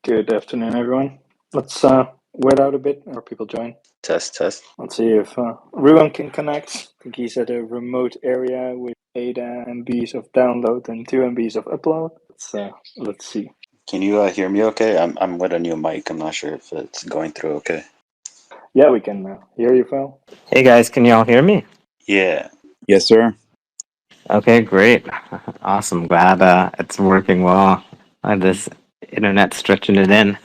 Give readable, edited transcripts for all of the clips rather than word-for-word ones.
Good afternoon, everyone. Let's wait out a bit or people join. Test. Let's see if Ruben can connect. I think he's at a remote area with 8 MBs of download and 2 MBs of upload. Let's see. Can you hear me okay? I'm with a new mic. I'm not sure if it's going through okay. Yeah, we can hear you, Phil. Hey guys, can you all hear me? Yeah. Yes, sir. Okay, great. Awesome. Glad it's working well. This internet stretching it in.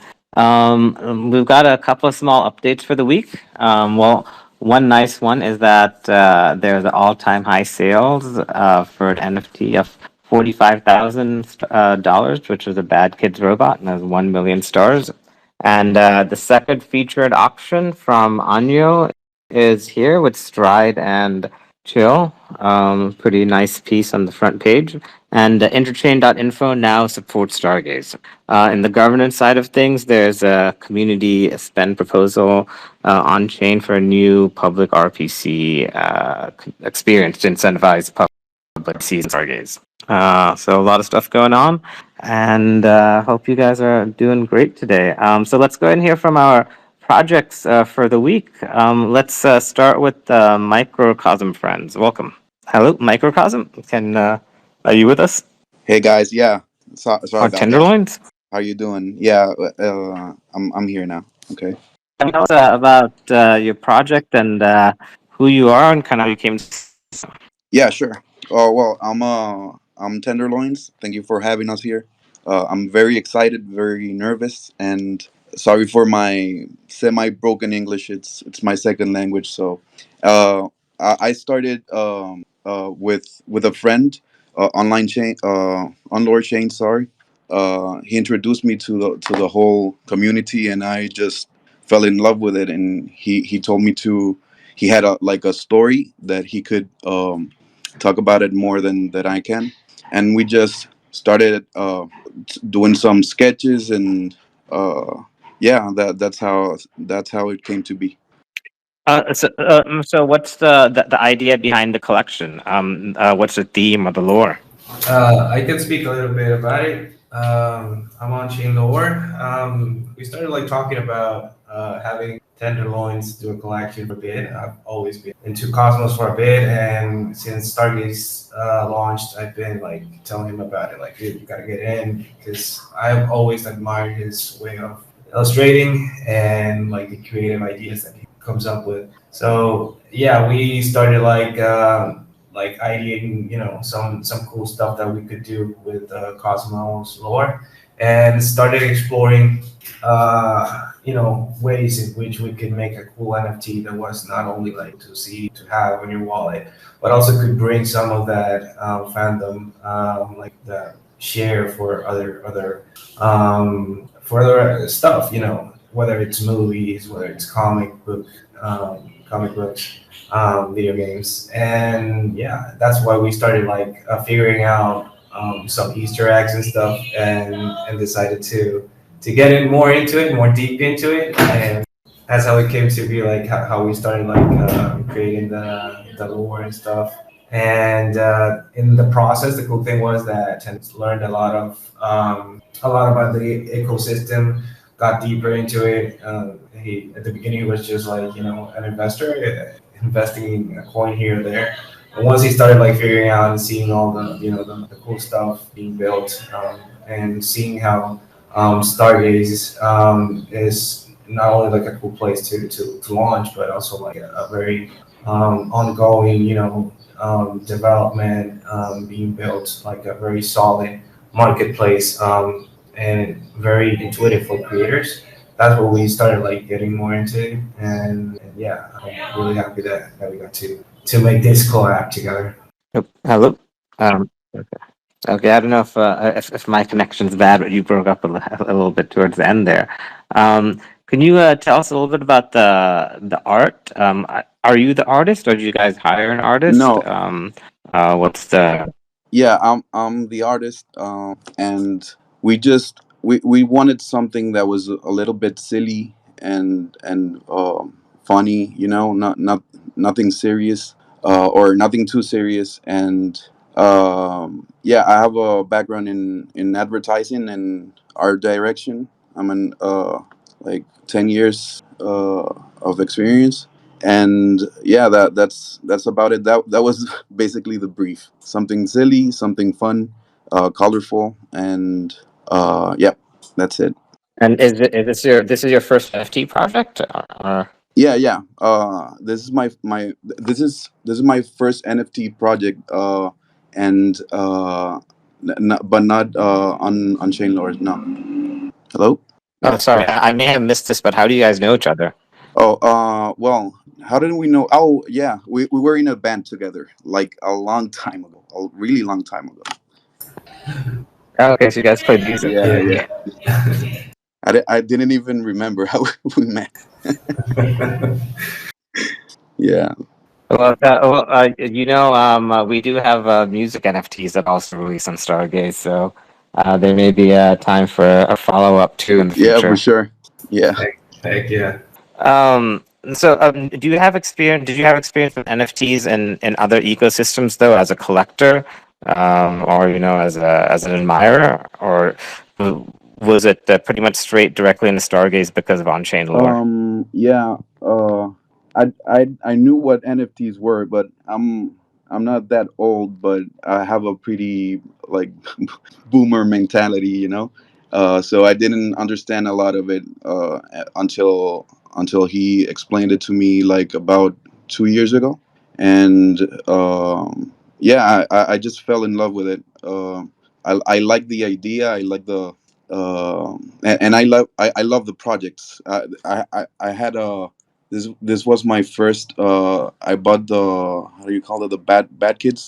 We've got a couple of small updates for the week. One nice one is that there's all-time high sales for an NFT of $45,000, which was a Bad Kids robot, and has 1 million stars. And the second featured auction from Anyo is here with Stride and Chill. Pretty nice piece on the front page. And interchain.info now supports Stargaze. In the governance side of things, there's a community spend proposal on chain for a new public RPC experience to incentivize public season Stargaze. So a lot of stuff going on, and hope you guys are doing great today. So let's go ahead and hear from our projects for the week. Let's start with Microcosm friends. Welcome. Hello, Microcosm. Are you with us? Hey guys, yeah. Sorry Or about that. Tenderloins? How you doing? Yeah, I'm here now. Okay. Tell us about your project and who you are and kind of how you came. Yeah, sure. Oh well, I'm Tenderloins. Thank you for having us here. I'm very excited, very nervous, and sorry for my semi-broken English. It's my second language, so I started with a friend, online chain, on chain. Sorry, he introduced me to the whole community, and I just fell in love with it. And he told me to. He had a story that he could talk about it more than that I can, and we just started doing some sketches, and yeah, that's how it came to be. So what's the idea behind the collection? What's the theme or the lore? I can speak a little bit about it. I'm on Chain Lore. We started like talking about having Tenderloins do a collection for a bit. I've always been into Cosmos for a bit, and since Stargaze launched, I've been like telling him about it. Like, dude, you gotta get in because I've always admired his way of illustrating and like the creative ideas that he comes up with. So yeah, we started like ideating, some cool stuff that we could do with Cosmos lore, and started exploring, ways in which we could make a cool NFT that was not only like to have on your wallet, but also could bring some of that fandom, like the share for other stuff, whether it's movies, whether it's comic books, video games, and yeah, that's why we started like figuring out some Easter eggs and stuff, and decided to get in more into it, more deep into it, and that's how it came to be like how we started like creating the lore and stuff. And in the process, the cool thing was that I learned a lot about the ecosystem, got deeper into it. He at the beginning he was just like an investor, investing a coin here or there. And once he started like figuring out and seeing all the cool stuff being built, and seeing how Stargaze is not only like a cool place to launch, but also like a very ongoing development, being built like a very solid marketplace, and very intuitive for creators. That's what we started like getting more into, and yeah, I'm really happy that we got to make this collab together. Hello. Okay. Okay. I don't know if my connection's bad, but you broke up a little bit towards the end there. Can you tell us a little bit about the art? Are you the artist, or did you guys hire an artist? No. What's the? Yeah, I'm the artist, and we wanted something that was a little bit silly and funny, nothing serious, or nothing too serious. And yeah, I have a background in advertising and art direction, I'm in like 10 years of experience, and yeah, that's about it. That was basically the brief. Something silly, something fun, colorful, and yeah, that's it. And is this your first NFT project? Or Yeah, yeah. This is this is my first NFT project. And but not on Chain Lords. No. Hello. oh, sorry, I may have missed this, but how do you guys know each other? Oh, well, how did we know? Oh, yeah, we were in a band together, like a long time ago, a really long time ago. Oh, okay, so you guys play music. Yeah, Yeah. yeah. I didn't even remember how we met. Yeah. We do have music NFTs that also release on Stargaze, so there may be a time for a follow up too in the Yeah, for future. sure. Yeah. Heck yeah. Do you have experience? Did you have experience with NFTs in other ecosystems though, as a collector, or as an admirer, or was it pretty much straight directly into Stargaze because of on-chain lore? Yeah. I knew what NFTs were, but I'm not that old, but I have a pretty like boomer mentality, you know. So I didn't understand a lot of it until he explained it to me like about 2 years ago, and yeah, I just fell in love with it. I like the idea. I like the and I love the projects. I had a this was my first. I bought the, how do you call it, the bad kids,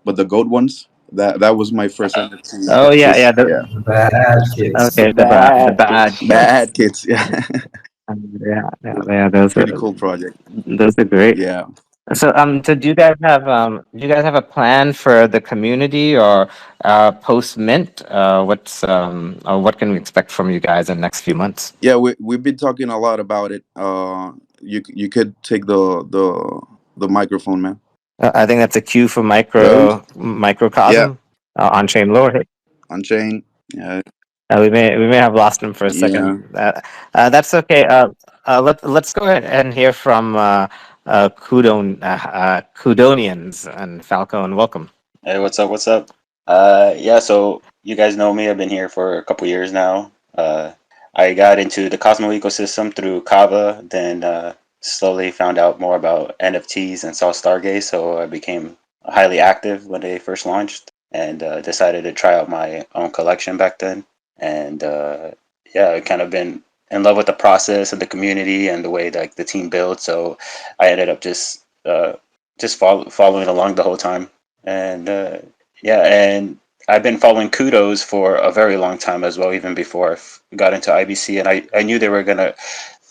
but the goat ones. That was my first NFT Oh yeah, purchase. yeah. Yeah, Bad kids. The Okay, the bad bad kids. kids. bad kids. Yeah, Yeah, it yeah, was yeah. a pretty cool project. Those are great. Yeah. So do you guys have a plan for the community or post mint? Or what can we expect from you guys in the next few months? Yeah, we've been talking a lot about it. You could take the microphone, man. I think that's a cue for Hello. Yeah, microcosm on chain lore. Unchained. Yeah, We may have lost him for a second. yeah. That's okay. Let's go ahead and hear from Cudonians and Falco, and welcome. Hey, what's up? What's up? Yeah, so you guys know me. I've been here for a couple years now. I got into the Cosmo ecosystem through Kava, then slowly found out more about NFTs and saw Stargaze, so I became highly active when they first launched and decided to try out my own collection back then. And yeah, I kind of been in love with the process and the community and the way like the team builds. So I ended up just following along the whole time. And yeah, and I've been following Kudos for a very long time as well, even before got into IBC. And I knew they were going to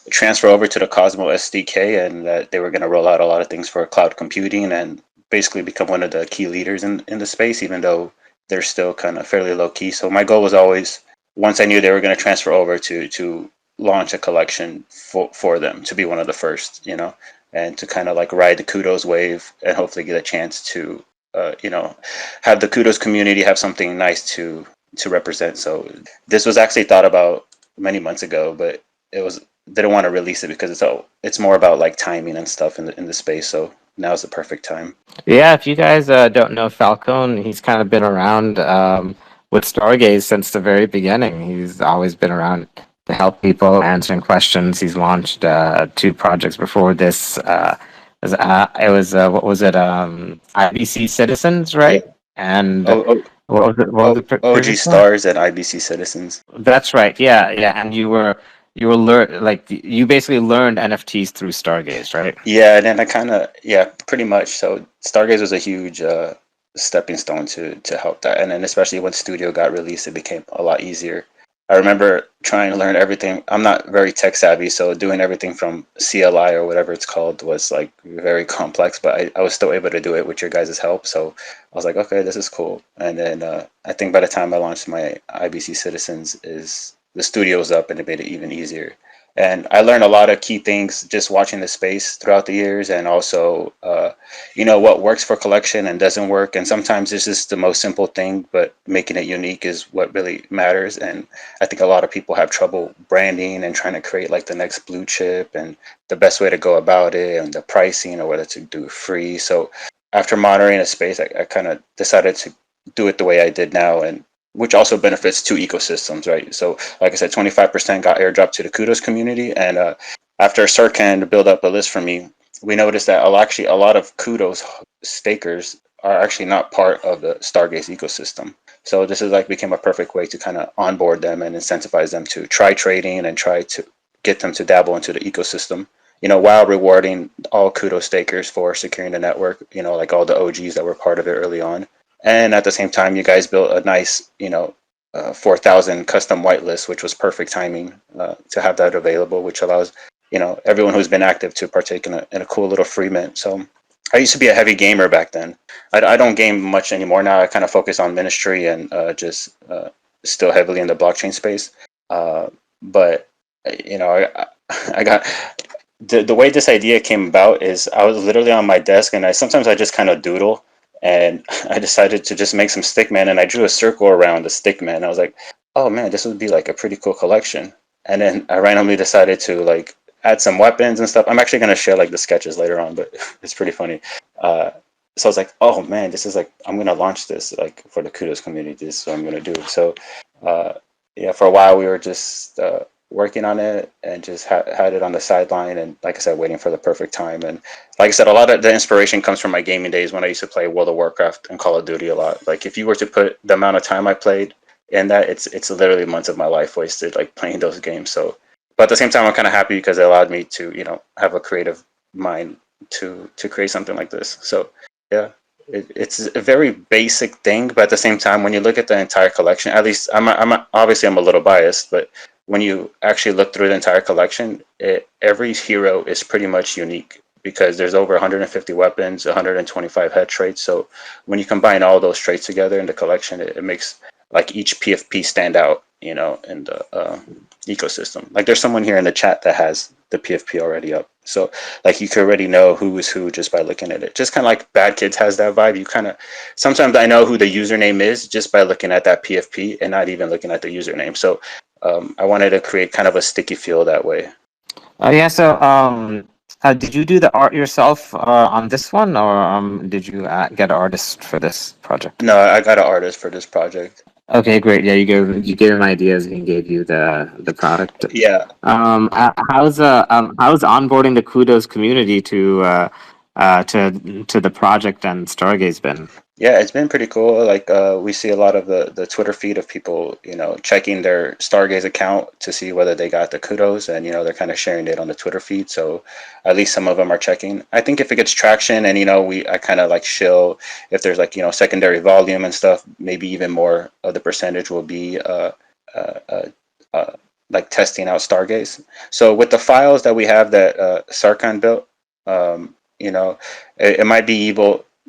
transfer over to the Cosmo SDK and that they were going to roll out a lot of things for cloud computing and basically become one of the key leaders in the space, even though they're still kind of fairly low key. So my goal was always, once I knew they were going to transfer over, to launch a collection for them, to be one of the first, and to kind of like ride the Kudos wave and hopefully get a chance to have the Kudos community have something nice to represent. So this was actually thought about many months ago, but it was didn't want to release it because it's more about like timing and stuff in the space. So now's the perfect time. Yeah, if you guys don't know Falcone, he's kind of been around with Stargaze since the very beginning. He's always been around to help people, answering questions. He's launched two projects before this. What was it? IBC Citizens, right? Yeah. And Oh, what was it? What was oh, the OG previous one? Stars and IBC Citizens. That's right. Yeah, yeah. And you basically learned NFTs through Stargaze, right? Yeah, and then I kind of, yeah, pretty much. So Stargaze was a huge stepping stone to help that, and then especially when Studio got released, it became a lot easier. I remember trying to learn everything. I'm not very tech savvy, so doing everything from CLI or whatever it's called was like very complex, but I was still able to do it with your guys' help. So I was like, okay, this is cool. And then I think by the time I launched my IBC Citizens, is the studio's up, and it made it even easier. And I learned a lot of key things just watching the space throughout the years, and also, what works for collection and doesn't work. And sometimes it's just the most simple thing, but making it unique is what really matters. And I think a lot of people have trouble branding and trying to create like the next blue chip and the best way to go about it and the pricing or whether to do free. So after monitoring a space, I kind of decided to do it the way I did now, and which also benefits two ecosystems, right? So, like I said, 25% got airdropped to the Kudos community, and after Sarkan built up a list for me, we noticed that a lot of Kudos stakers are actually not part of the Stargaze ecosystem. So this is like became a perfect way to kind of onboard them and incentivize them to try trading and try to get them to dabble into the ecosystem. While rewarding all Kudos stakers for securing the network. Like all the OGs that were part of it early on. And at the same time, you guys built a nice, 4,000 custom whitelist, which was perfect timing to have that available, which allows, everyone who's been active to partake in a cool little free mint. So I used to be a heavy gamer back then. I don't game much anymore now. I kind of focus on ministry and just still heavily in the blockchain space. But, I got the way this idea came about is I was literally on my desk, and I just kind of doodle, and I decided to just make some stickman, and I drew a circle around the stickman. I was like, oh man, this would be like a pretty cool collection. And then I randomly decided to like add some weapons and stuff. I'm actually gonna share like the sketches later on, but it's pretty funny. So I was like, oh man, this is like I'm gonna launch this like for the Kudos community. This is what I'm gonna do. So uh, yeah, for a while we were just working on it and just had it on the sideline, and like I said, waiting for the perfect time. And like I said, a lot of the inspiration comes from my gaming days when I used to play World of Warcraft and Call of Duty a lot. Like if you were to put the amount of time I played in that, it's literally months of my life wasted like playing those games. So, but at the same time, I'm kind of happy because it allowed me to have a creative mind to create something like this. So yeah. It's a very basic thing, but at the same time, when you look at the entire collection, at least obviously I'm a little biased, but when you actually look through the entire collection, every hero is pretty much unique because there's over 150 weapons, 125 head traits. So when you combine all those traits together in the collection, it makes like each PFP stand out, in the ecosystem. Like there's someone here in the chat that has the PFP already up. So like you could already know who is who just by looking at it. Just kind of like Bad Kids has that vibe. You kind of sometimes I know who the username is just by looking at that PFP and not even looking at the username. So I wanted to create kind of a sticky feel that way. Yeah. So, did you do the art yourself on this one, or did you get an artist for this project? No, I got an artist for this project. Okay, great. Yeah, you gave him ideas and he gave you the product. Yeah. How's onboarding the Kudos community to the project and Stargaze been? Yeah, it's been pretty cool. Like we see a lot of the Twitter feed of people, checking their Stargaze account to see whether they got the Kudos, and they're kind of sharing it on the Twitter feed. So at least some of them are checking. I think if it gets traction, and I kind of like shill if there's like secondary volume and stuff, maybe even more of the percentage will be uh, uh, like testing out Stargaze. So with the files that we have that Sarkhan built, it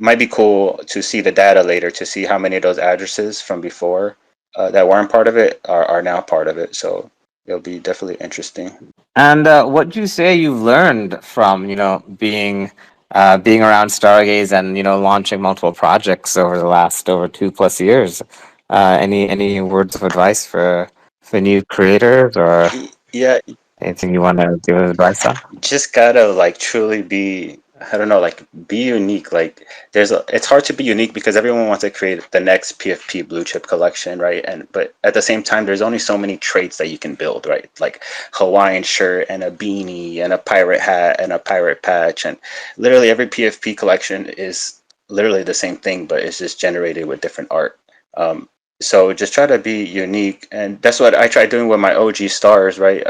might be cool to see the data later to see how many of those addresses from before that weren't part of it are now part of it. So it'll be definitely interesting. And what do you say you've learned from being around Stargaze and launching multiple projects over the last over 2+ years? Any words of advice for new creators or Yeah, anything you want to give advice on? just gotta like truly be, I don't know, like be unique. Like it's hard to be unique because everyone wants to create the next PFP blue chip collection, right? But at the same time, there's only so many traits that you can build, right? Like Hawaiian shirt and a beanie and a pirate hat and a pirate patch, and literally every PFP collection is literally the same thing, but it's just generated with different art. So just try to be unique, and that's what I tried doing with my OG stars, right?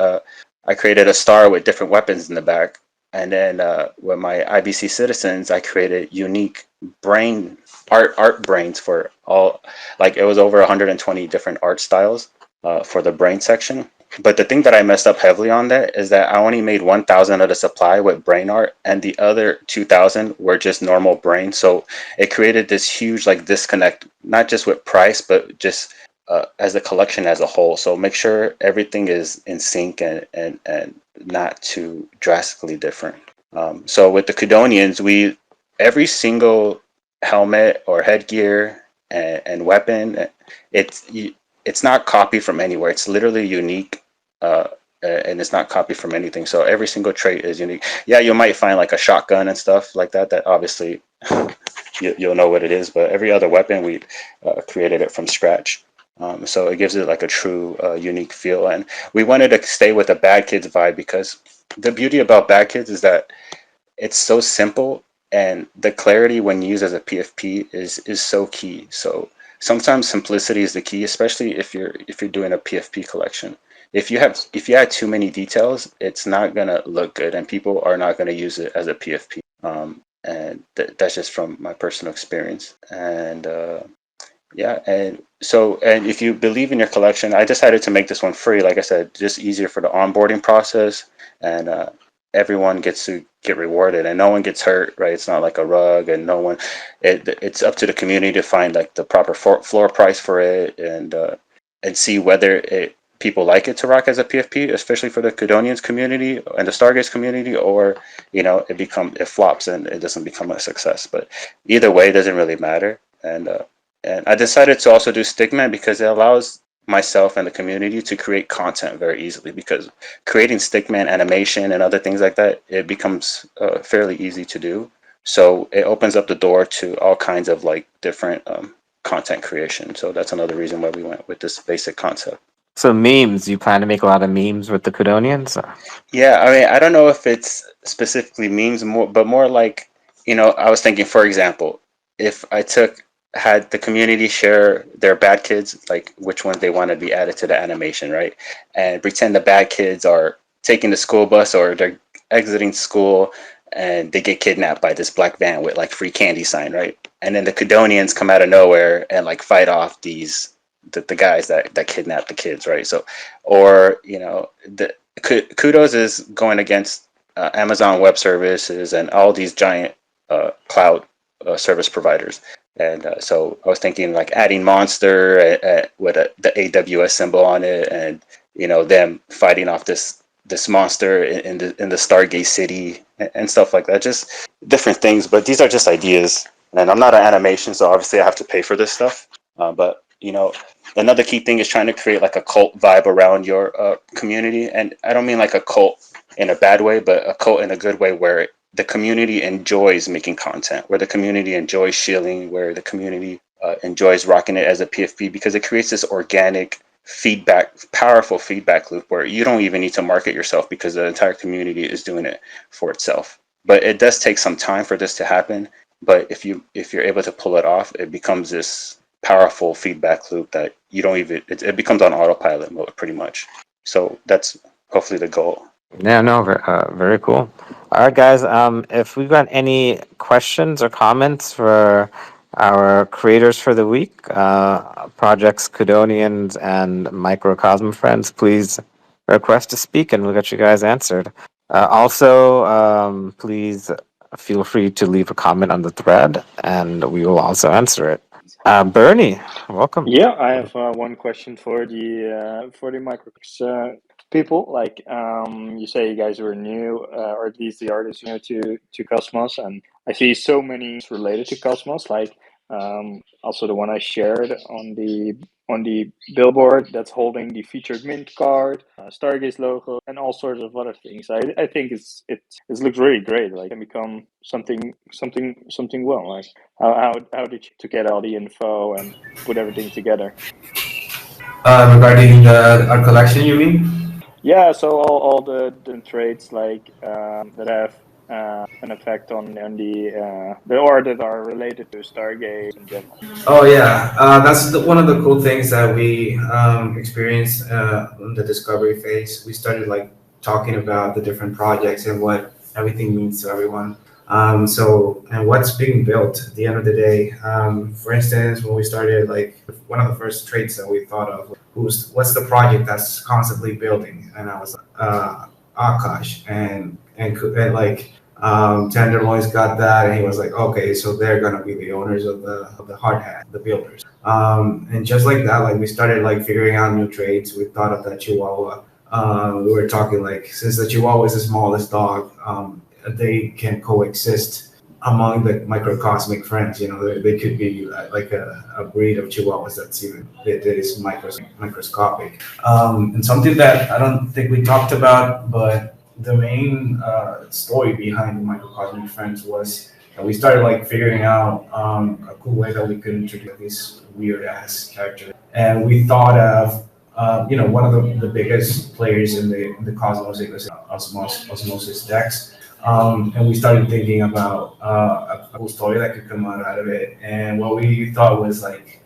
I created a star with different weapons in the back. And then with my IBC citizens, I created unique brain art brains for all. Like it was over 120 different art styles for the brain section. But the thing that I messed up heavily on that is that I only made 1,000 of the supply with brain art, and the other 2,000 were just normal brain. So it created this huge like disconnect, not just with price, but just as a collection as a whole. So make sure everything is in sync and not too drastically different. So with the Cudonians, every single helmet or headgear and weapon, it's it's not copied from anywhere. It's literally unique, and it's not copied from anything. So every single trait is unique. Yeah, you might find like a shotgun and stuff like that. That obviously you'll know what it is. But every other weapon, we created it from scratch. So it gives it like a true unique feel. And we wanted to stay with a Bad Kids vibe because the beauty about Bad Kids is that it's so simple, and the clarity when used as a PFP is so key. So sometimes simplicity is the key, especially if you're doing a PFP collection. If you add too many details, it's not gonna look good, and people are not gonna use it as a PFP. And that's just from my personal experience. And yeah, and if you believe in your collection, I decided to make this one free. Like I said, just easier for the onboarding process, and everyone gets to get rewarded, and no one gets hurt. Right? It's not like a rug, and no one. It's up to the community to find like the proper floor price for it, and see whether people like it to rock as a PFP, especially for the Cudonians community and the Stargaze community, or it flops and it doesn't become a success. But either way, it doesn't really matter. And I decided to also do Stickman because it allows myself and the community to create content very easily, because creating Stickman animation and other things like that, it becomes fairly easy to do. So it opens up the door to all kinds of like different content creation. So that's another reason why we went with this basic concept. So memes, you plan to make a lot of memes with the Cudonians? Yeah, I mean, I don't know if it's specifically memes more, but more like, I was thinking, for example, if had the community share their bad kids, like which ones they want to be added to the animation, right? And pretend the bad kids are taking the school bus or they're exiting school and they get kidnapped by this black van with like free candy sign, right? And then the Cudonians come out of nowhere and like fight off the guys that kidnap the kids, right? So, or the Kudos is going against Amazon Web Services and all these giant cloud service providers. And so I was thinking like adding Monster with the AWS symbol on it, and them fighting off this monster in the Stargaze city and stuff like that. Just different things, but these are just ideas. And I'm not an animation, so obviously I have to pay for this stuff. But another key thing is trying to create like a cult vibe around your community, and I don't mean like a cult in a bad way, but a cult in a good way, where the community enjoys making content, where the community enjoys shielding, where the community enjoys rocking it as a PFP, because it creates this organic powerful feedback loop where you don't even need to market yourself because the entire community is doing it for itself. But it does take some time for this to happen. But if you're able to pull it off, it becomes this powerful feedback loop that you don't even it becomes on autopilot mode pretty much. So that's hopefully the goal. Yeah, no, very cool. All right, guys. If we've got any questions or comments for our creators for the week, projects Cudonians and Microcosm friends, please request to speak, and we'll get you guys answered. Also, please feel free to leave a comment on the thread, and we will also answer it. Bernie, welcome. Yeah, I have one question for the micro people. Like, you say you guys were new, or at least the artists new to Cosmos, and I see so many related to Cosmos. Like, also the one I shared on the billboard that's holding the featured mint card, Stargaze logo, and all sorts of other things. I think it looks really great. Like, it can become something well. Like, how did you to get all the info and put everything together? Regarding our collection, you mean? Yeah, so all the traits like that have an effect on the or that are related to Stargaze in general. Oh yeah, that's one of the cool things that we experienced in the discovery phase. We started like talking about the different projects and what everything means to everyone. And what's being built at the end of the day. For instance, when we started, like one of the first traits that we thought of was what's the project that's constantly building, and I was like, Akash, and like Tenderloins got that, and he was like, okay, so they're gonna be the owners of the hard hat, the builders. And just like that, like we started like figuring out new trades. We thought of that Chihuahua We were talking like since the Chihuahua is the smallest dog, they can coexist among the microcosmic friends. You know, they could be like a breed of Chihuahuas that is microscopic. And something that I don't think we talked about, but the main story behind the microcosmic friends was that we started like figuring out a cool way that we could introduce these weird ass characters, and we thought of one of the biggest players in the Cosmos ecosystem, Osmosis Dex. And we started thinking about a cool story that could come out of it. And what we thought was like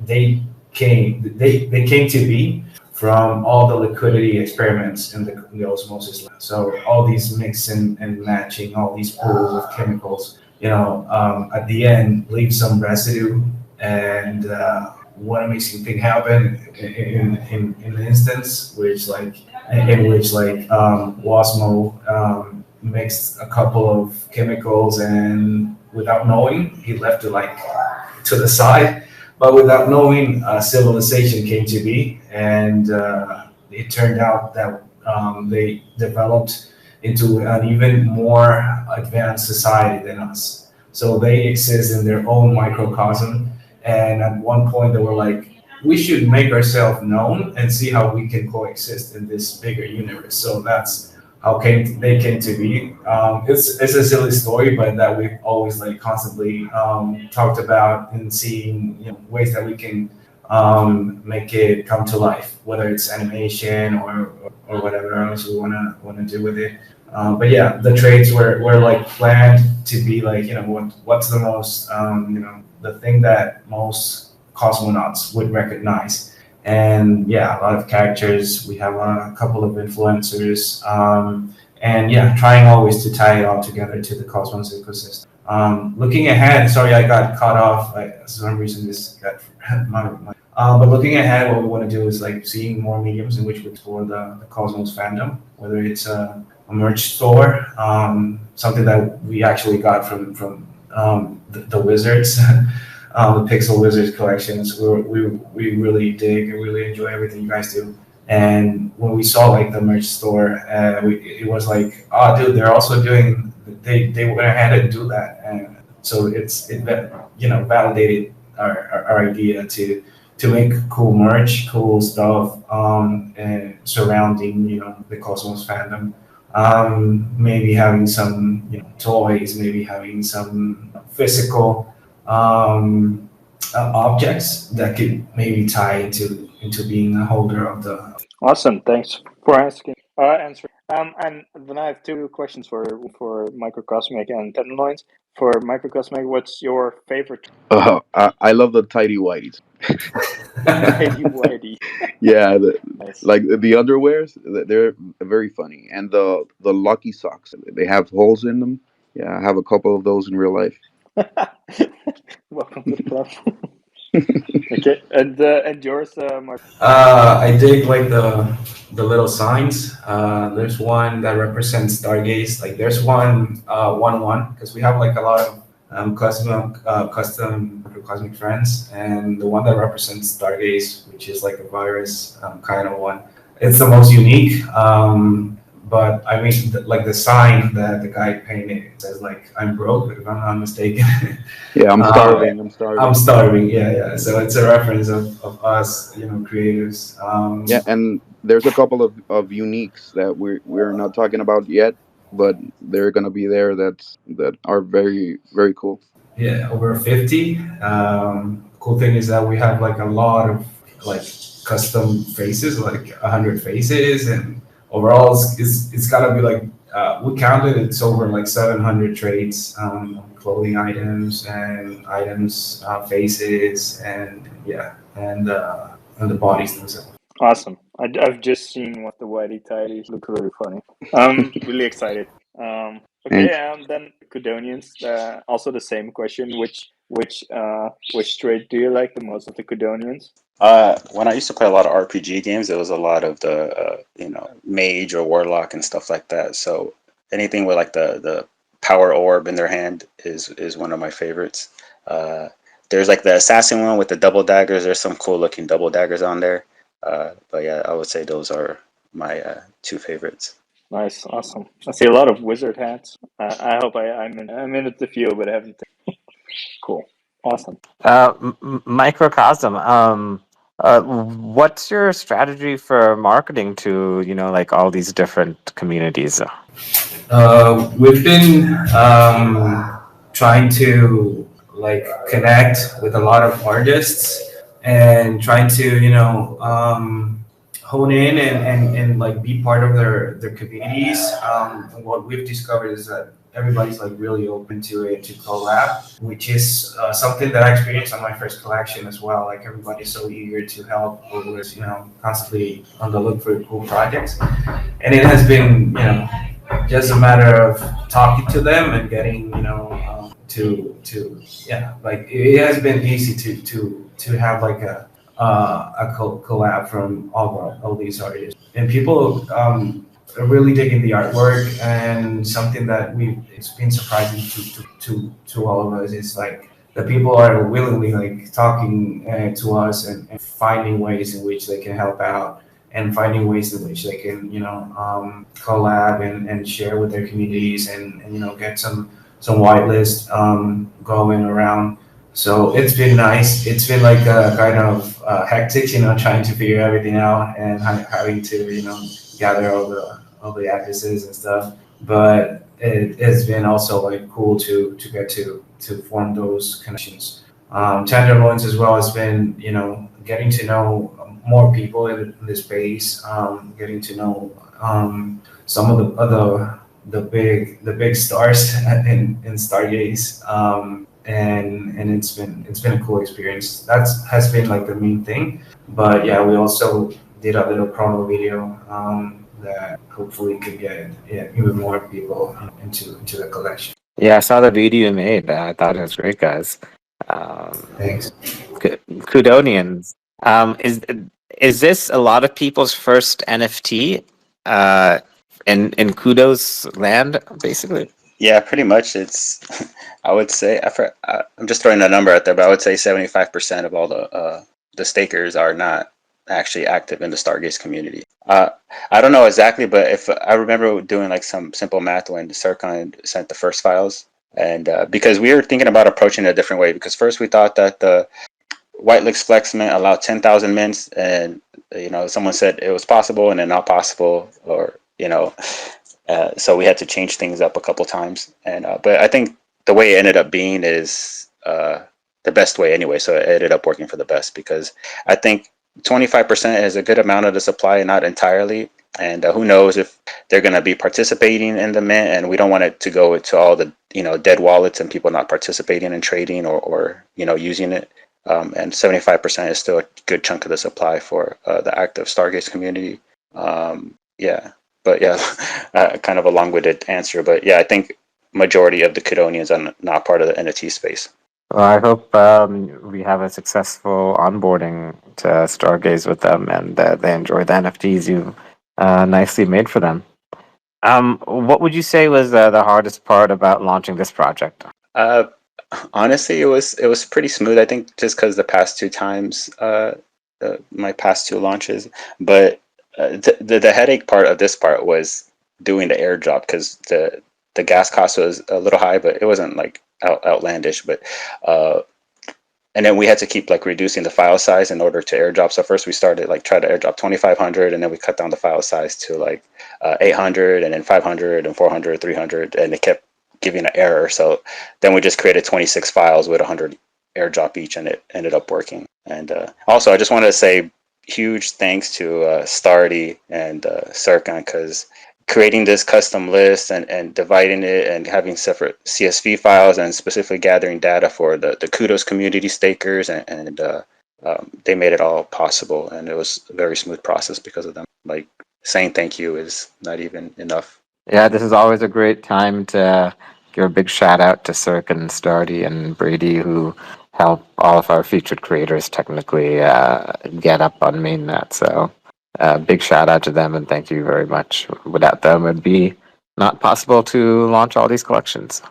they came to be from all the liquidity experiments in the osmosis lab. So all these mixing and matching, all these pools of chemicals, at the end leave some residue. And one amazing thing happened in an instance in which Wasmo mixed a couple of chemicals, and without knowing, he left it like to the side. But without knowing, civilization came to be, and it turned out that they developed into an even more advanced society than us. So they exist in their own microcosm, and at one point they were like, we should make ourselves known and see how we can coexist in this bigger universe. So that's how they came to be. It's a silly story, but that we've always like constantly talked about and seeing ways that we can make it come to life, whether it's animation or whatever else we wanna do with it. But yeah, the traits were like planned to be like what's the most the thing that most cosmonauts would recognize. And yeah, a lot of characters. We have a couple of influencers, and yeah, trying always to tie it all together to the Cosmos ecosystem. Looking ahead, sorry, I got caught off. For some reason, this got but looking ahead, what we want to do is like seeing more mediums in which we explore the Cosmos fandom, whether it's a merch store, something that we actually got from the Wizards. The Pixel Wizards collections. We really dig and really enjoy everything you guys do. And when we saw like the merch store, it was like, oh, dude, they're also doing. They went ahead and do that, and so it validated our idea to make cool merch, cool stuff, and surrounding the Cosmos fandom. Maybe having some toys, maybe having some physical objects that could maybe tie into being a holder of the. Awesome. Thanks for answering. And then I have two questions for Microcosmic and Tenderloins. For Microcosmic, what's your favorite? I love the tidy whities. Tidy whitey. Yeah, Nice. like the underwears, they're very funny, and the lucky socks. They have holes in them. Yeah, I have a couple of those in real life. Welcome to the club. Okay, and yours, Mark. I dig like the little signs. There's one that represents Stargaze. Like there's one 1-1 because we have like a lot of custom cosmic friends, and the one that represents Stargaze, which is like a virus kind of one. It's the most unique. But I mean, like the sign that the guy painted says like "I'm broke," if I'm not mistaken. Yeah, I'm starving. I'm starving. I'm starving. Yeah. So it's a reference of us, creators. Yeah, and there's a couple of uniques that we're not talking about yet, but they're gonna be there. That are very very cool. Yeah, over 50. Cool thing is that we have like a lot of like custom faces, like 100 faces, and overall it's gotta be like we counted it's over like 700 traits, clothing items and items, faces, and yeah, and the bodies themselves. Awesome. I've just seen what the whitey tidies look really funny. Really excited. Okay, Thanks. then Cudonians. Also the same question. Which trait do you like the most of the Cudonians? When I used to play a lot of RPG games, it was a lot of the mage or warlock and stuff like that. So anything with like the power orb in their hand is one of my favorites. There's like the assassin one with the double daggers. There's some cool looking double daggers on there. But yeah, I would say those are my two favorites. Nice, awesome. I see a lot of wizard hats. I hope I'm in it the few, but I haven't. Cool, awesome. Microcosm. What's your strategy for marketing to like all these different communities? We've been trying to like connect with a lot of artists and trying to hone in and like be part of their communities. And what we've discovered is that everybody's like really open to it, to collab, which is something that I experienced on my first collection as well. Like everybody's so eager to help, always constantly on the look for cool projects, and it has been just a matter of talking to them and getting to yeah, like it has been easy to have like a collab from all these artists, and people are really digging the artwork. And something that it's been surprising to all of us is like the people are willingly like talking to us and finding ways in which they can help out, and finding ways in which they can collab and share with their communities, and get some whitelist going around. So it's been nice. It's been like a kind of hectic, trying to figure everything out and having to gather all the addresses and stuff. But it's been also like cool to get to form those connections. Tenderloins as well has been getting to know more people in the space, getting to know some of the big stars in Stargaze, and it's been a cool experience. That has been like the main thing. But yeah, we also did a little promo video that hopefully could get even more people into the collection. Yeah, I saw the video you made. I thought it was great, guys. Um, Thanks. Cudonians. Is this a lot of people's first NFT in Kudos land, basically? Yeah, pretty much. It's I would say I'm just throwing a number out there, but I would say 75% of all the stakers are not actually active in the Stargaze community. I don't know exactly, but if I remember doing like some simple math when Serkan sent the first files, and because we were thinking about approaching it a different way, because first we thought that the Whitelix Flex mint allowed 10,000 mints, and someone said it was possible and then not possible, or so we had to change things up a couple times, and but I think the way it ended up being is the best way anyway. So it ended up working for the best, because I think 25% is a good amount of the supply, not entirely. And who knows if they're going to be participating in the mint, and we don't want it to go to all the dead wallets and people not participating in trading or using it. And 75% is still a good chunk of the supply for the active Stargaze community. Yeah, but yeah, kind of a long-winded answer. But yeah, I think majority of the Cudonians are not part of the NFT space. Well, I hope we have a successful onboarding to Stargaze with them, and they enjoy the NFTs you nicely made for them. What would you say was the hardest part about launching this project? Honestly, it was pretty smooth. I think just because the past two times, my past two launches, but the headache part of this part was doing the airdrop, because the gas cost was a little high, but it wasn't like outlandish. But and then we had to keep like reducing the file size in order to airdrop. So first we started like try to airdrop 2,500, and then we cut down the file size to like 800, and then 500 and 400, 300, and it kept giving an error. So then we just created 26 files with 100 airdrop each, and it ended up working. And also, I just wanted to say huge thanks to Stardy and Serkan, because creating this custom list and dividing it and having separate CSV files and specifically gathering data for the Kudos community stakers, and they made it all possible, and it was a very smooth process because of them. Like, saying thank you is not even enough. Yeah, this is always a great time to give a big shout out to Cirque and Stardy and Brady, who help all of our featured creators technically get up on mainnet. So big shout out to them, and thank you very much. Without them, it'd be not possible to launch all these collections.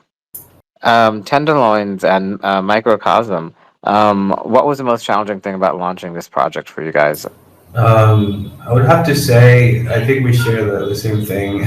Tenderloins and Microcosm. What was the most challenging thing about launching this project for you guys? I would have to say I think we share the same thing.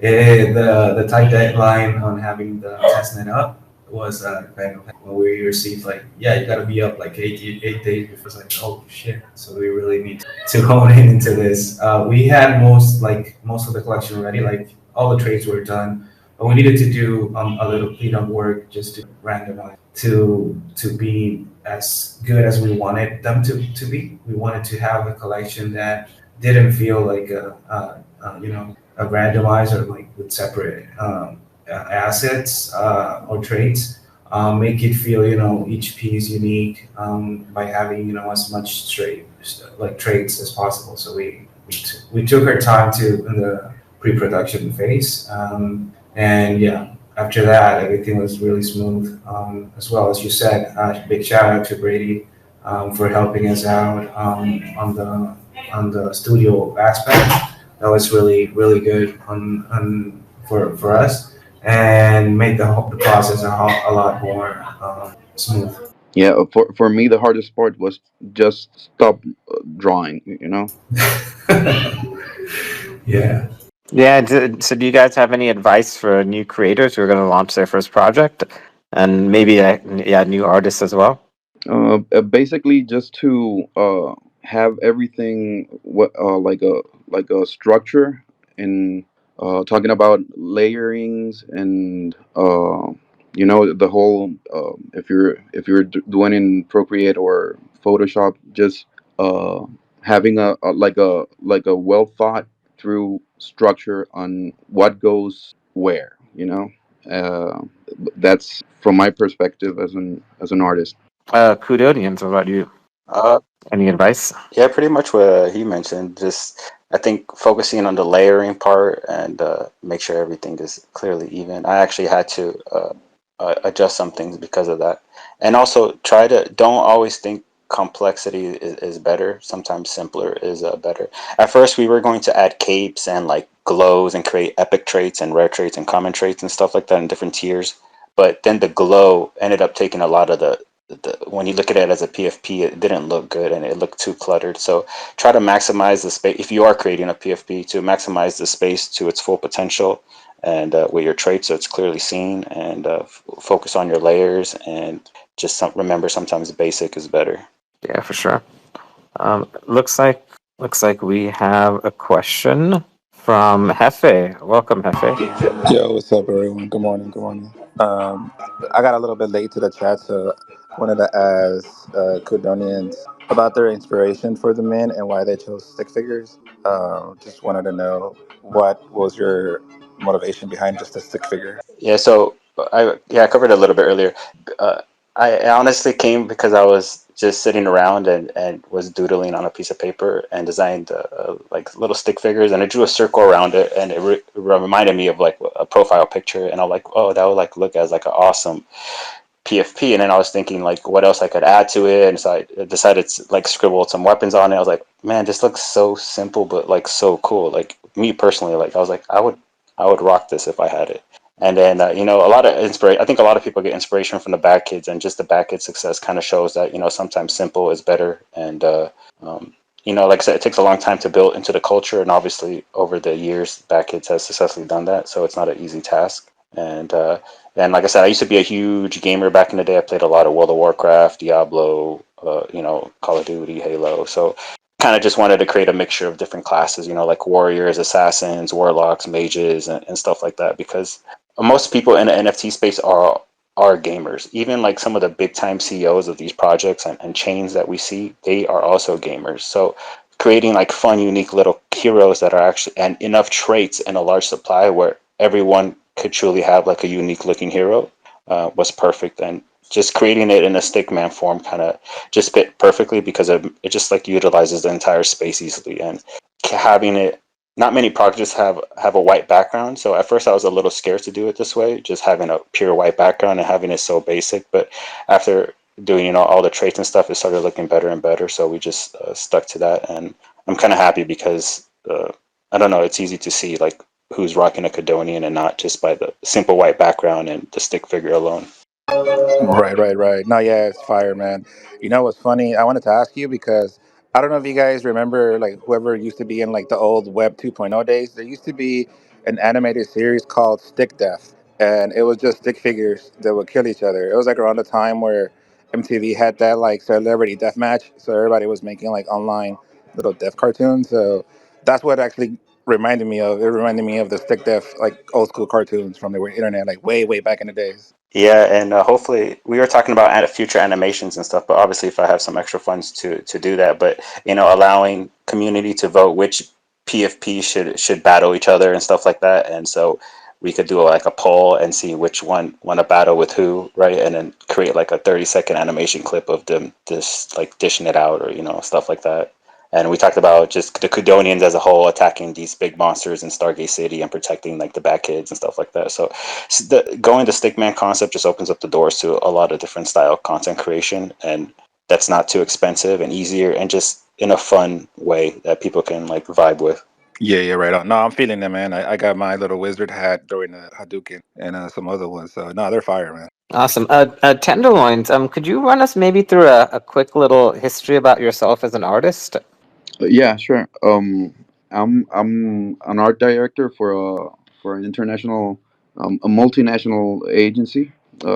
The tight deadline on having the testnet up was kind of when we received like, yeah, you got to be up like 8 days before. It's like, oh shit, so we really need to hone in into this. We had most of the collection ready, like all the trades were done, but we needed to do a little cleanup work just to randomize to be as good as we wanted them to be. We wanted to have a collection that didn't feel like a randomizer like with separate assets or traits. Make it feel each piece unique by having as much straight like traits as possible. So we took our time to in the pre-production phase, and yeah, after that everything was really smooth. As well as you said, big shout out to Brady for helping us out on the studio aspect. That was really good for us and made the process a lot more smooth. Yeah, for me, the hardest part was just stop drawing. You know. Yeah. Yeah. So, do you guys have any advice for new creators who are going to launch their first project, and maybe yeah, new artists as well? Basically, just to have everything like a structure and talking about layerings and the whole if you're doing in Procreate or Photoshop, just uh, having a well thought through structure on what goes where. Uh, that's from my perspective as an artist. Cudonians, what about you? Uh, Any advice? yeah, pretty much what he mentioned. Just I think focusing on the layering part and make sure everything is clearly even. I actually had to adjust some things because of that, and also try to don't always think complexity is better. Sometimes simpler is better. At first, we were going to add capes and like glows and create epic traits and rare traits and common traits and stuff like that in different tiers. But then the glow ended up taking a lot of when you look at it as a PFP, it didn't look good and it looked too cluttered. So try to maximize the space if you are creating a PFP to maximize the space to its full potential and with your traits so it's clearly seen and focus on your layers and just remember sometimes basic is better. Yeah, for sure. Um, looks like looks like we have a question from Hefe. Welcome, Hefe. Yo, what's up, everyone? Good morning. Good morning. I got a little bit late to the chat, so wanted to ask Cudonians about their inspiration for the men and why they chose stick figures. Just wanted to know what was your motivation behind just a stick figure. Yeah, so I covered it a little bit earlier. Uh, I honestly came because I was just sitting around and was doodling on a piece of paper and designed like little stick figures and I drew a circle around it and it reminded me of like a profile picture and I'm like, oh, that would like look as like an awesome PFP, and then I was thinking like what else I could add to it, and so I decided to like scribble some weapons on it. I was like, man, this looks so simple, but like so cool. Like me personally, like I was like, I would rock this if I had it. And then a lot of inspiration. I think a lot of people get inspiration from the Bad Kids, and just the Bad Kids success kind of shows that sometimes simple is better. And um, like I said, it takes a long time to build into the culture, and obviously over the years, Bad Kids has successfully done that. So it's not an easy task. And like I said, I used to be a huge gamer back in the day. I played a lot of World of Warcraft, Diablo, Call of Duty, Halo. So kind of just wanted to create a mixture of different classes, like warriors, assassins, warlocks, mages, and stuff like that. Because most people in the NFT space are gamers. Even like some of the big time CEOs of these projects and chains that we see, they are also gamers. So creating like fun, unique little heroes that are actually and enough traits in a large supply where everyone could truly have like a unique looking hero was perfect. And just creating it in a stickman form kind of just fit perfectly because it just like utilizes the entire space easily and having it. Not many projects have a white background, so at first I was a little scared to do it this way, just having a pure white background and having it so basic. But after doing all the traits and stuff, it started looking better and better. So we just stuck to that, and I'm kind of happy because I don't know, it's easy to see like who's rocking a Cudonian and not just by the simple white background and the stick figure alone. Right, right, right. No, yeah, it's fire, man. You know what's funny? I wanted to ask you because I don't know if you guys remember, like, whoever used to be in like the old Web 2.0 days. There used to be an animated series called Stick Death, and it was just stick figures that would kill each other. It was like around the time where MTV had that like celebrity death match, so everybody was making like online little death cartoons. So that's what actually reminded me of. It reminded me of the Stick Death like old school cartoons from the internet, like way back in the days. Yeah, and hopefully we were talking about future animations and stuff, but obviously if I have some extra funds to do that, but allowing community to vote which PFP should battle each other and stuff like that, and so we could do like a poll and see which one want to battle with who, right? And then create like a 30-second animation clip of them just like dishing it out or stuff like that. And we talked about just the Cudonians as a whole attacking these big monsters in Stargaze City and protecting like the bad kids and stuff like that. So going the stickman concept just opens up the doors to a lot of different style content creation, and that's not too expensive and easier and just in a fun way that people can like vibe with. Yeah, right on. No, I'm feeling them, man. I got my little wizard hat during the Hadouken and some other ones. So no, they're fire, man. Awesome. Tenderloins, could you run us maybe through a quick little history about yourself as an artist? Yeah, sure. I'm an art director for an international, a multinational agency,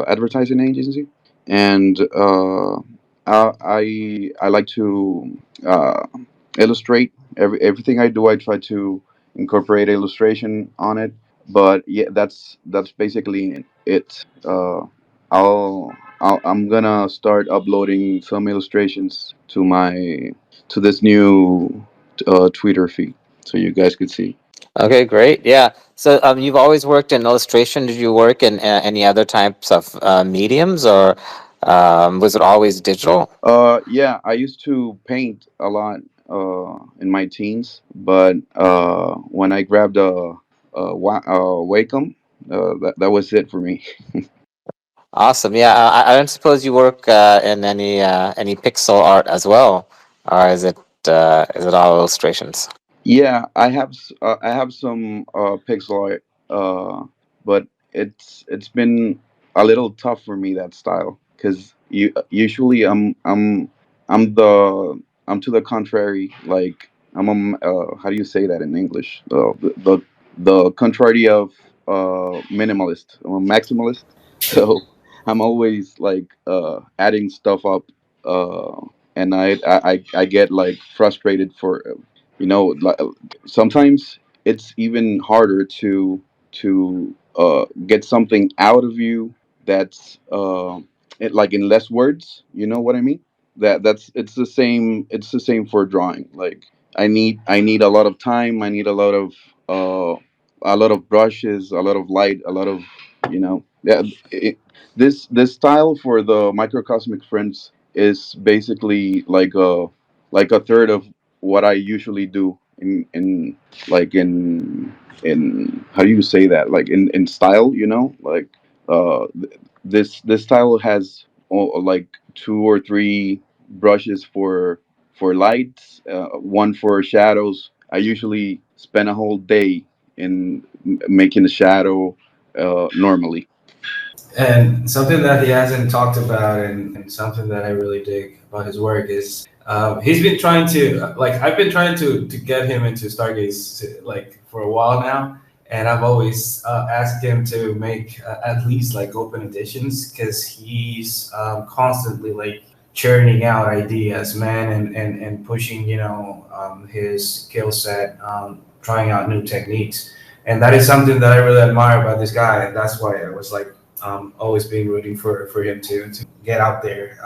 advertising agency, and I like to illustrate everything I do. I try to incorporate illustration on it, but yeah, that's basically it. I'm gonna start uploading some illustrations to this new Twitter feed, so you guys could see. Okay, great. Yeah. So you've always worked in illustration. Did you work in any other types of mediums, or was it always digital? Yeah, I used to paint a lot in my teens, but when I grabbed a Wacom, that was it for me. Awesome. Yeah. I don't suppose you work in any pixel art as well, or is it all illustrations? Yeah, I have some pixel art, but it's been a little tough for me that style because usually I'm to the contrary. Like how do you say that in English? The contrary of minimalist. I'm a maximalist, so I'm always like adding stuff up, uh, and I get like frustrated for like sometimes it's even harder to get something out of you that's like in less words. You know what I mean? That's it's the same for drawing. Like I need a lot of time. I need a lot of brushes, a lot of light, a lot of yeah. This style for the microcosmic friends is basically like a third of what I usually do in like in how do you say that, like in style, like this style has like two or three brushes for lights, one for shadows. I usually spend a whole day in making a shadow normally. And something that he hasn't talked about, and something that I really dig about his work is he's been trying to like I've been trying to get him into Stargaze like for a while now, and I've always asked him to make at least like open editions because he's constantly like churning out ideas, man, and pushing his skill set, trying out new techniques, and that is something that I really admire about this guy, and that's why I was like always been rooting for him to get out there.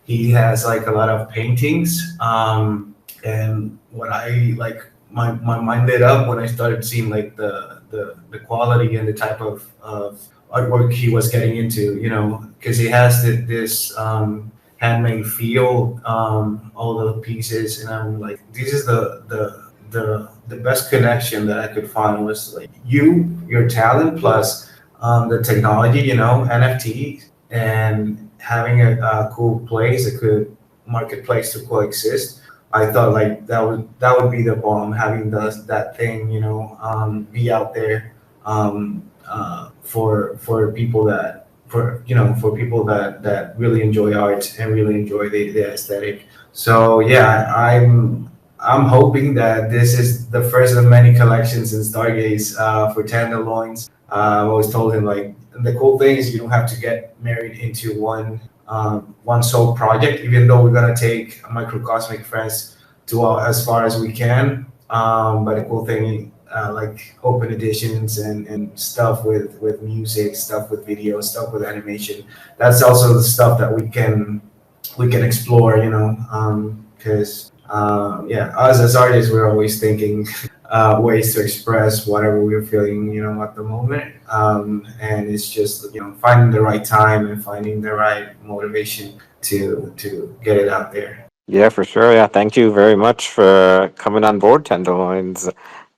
He has like a lot of paintings, and what I like, my mind lit up when I started seeing like the quality and the type of artwork he was getting into. You know, because he has this handmade feel, all the pieces, and I'm like, this is the best connection that I could find was like your talent plus the technology, NFT, and having a cool place, a good marketplace to coexist. I thought like that would be the bomb, having that thing, be out there, for people that for people that really enjoy art and really enjoy the aesthetic. So yeah, I'm hoping that this is the first of many collections in Stargaze for Tenderloins. I always told him like the cool thing is you don't have to get married into one sole project. Even though we're gonna take microcosmic friends to as far as we can. But the cool thing, like open editions and stuff with music, stuff with video, stuff with animation. That's also the stuff that we can explore, because yeah, us as artists, we're always thinking ways to express whatever we're feeling, at the moment. And it's just, finding the right time and finding the right motivation to get it out there. Yeah, for sure. Yeah, thank you very much for coming on board, Tenderloins.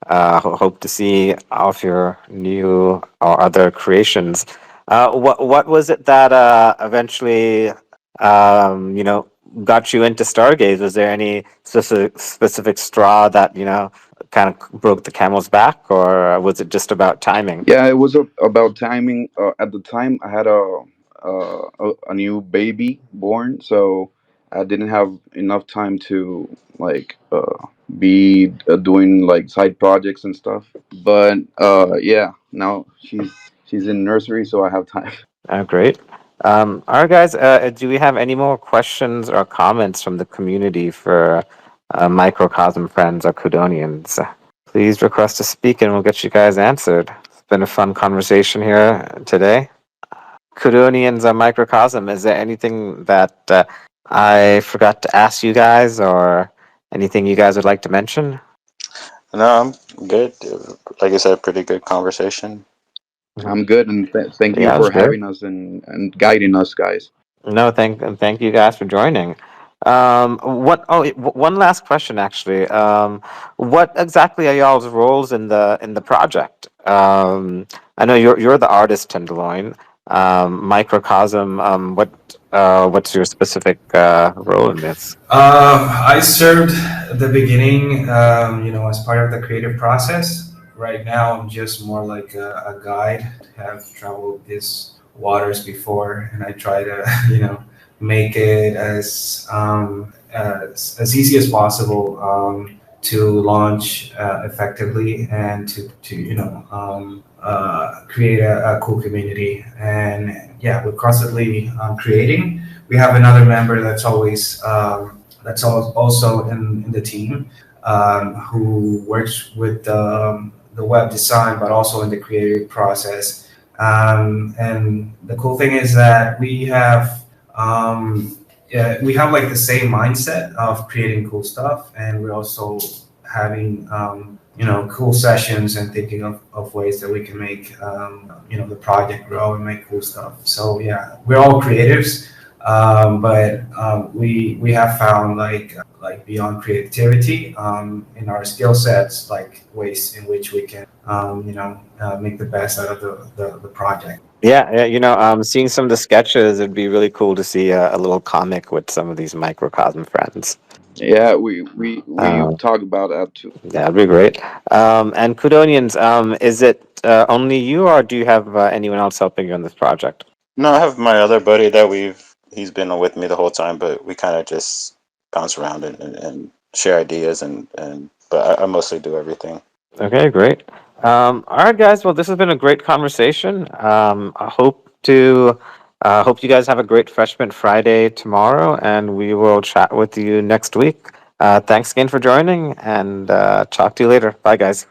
Hope to see all of your new or other creations. What was it that eventually, you know, got you into Stargaze? Was there any specific straw that kind of broke the camel's back, or was it just about timing? Yeah, it was about timing. At the time, I had a new baby born, so I didn't have enough time to like be doing like side projects and stuff. But yeah, now she's in nursery, so I have time. Great. All right, guys. Do we have any more questions or comments from the community for Microcosm Friends or Cudonians? Please request to speak and we'll get you guys answered. It's been a fun conversation here today. Cudonians or Microcosm, is there anything that I forgot to ask you guys or anything you guys would like to mention? No, I'm good. Like I said, pretty good conversation. Mhm. I'm good, and thank you Yeah, it was for great. having us and guiding us, guys. No, thank you guys for joining. What? Oh, one last question actually. What exactly are y'all's roles in the project? I know you're the artist, Tenderloin. Microcosm. What's your specific role in this? I served at the beginning, as part of the creative process. Right now, I'm just more like a guide. Have traveled these waters before, and I try to, make it as easy as possible to launch effectively and to create a cool community. And yeah, we're constantly creating. We have another member that's also in the team, who works with the web design, but also in the creative process. And the cool thing is that yeah, we have like the same mindset of creating cool stuff, and we're also having cool sessions and thinking of ways that we can make the project grow and make cool stuff. So yeah, we're all creatives, but we have found like beyond creativity in our skill sets, like ways in which we can make the best out of the project. Yeah, yeah, seeing some of the sketches, it'd be really cool to see a little comic with some of these Microcosm friends. Yeah, we Um, talk about that too. That'd be great. And Cudonians, is it only you, or do you have anyone else helping you on this project? No, I have my other buddy that he's been with me the whole time, but we kind of just bounce around and share ideas and but I mostly do everything. Okay, great. All right, guys. Well, this has been a great conversation. I hope you guys have a great Freshman Friday tomorrow, and we will chat with you next week. Thanks again for joining, and talk to you later. Bye, guys.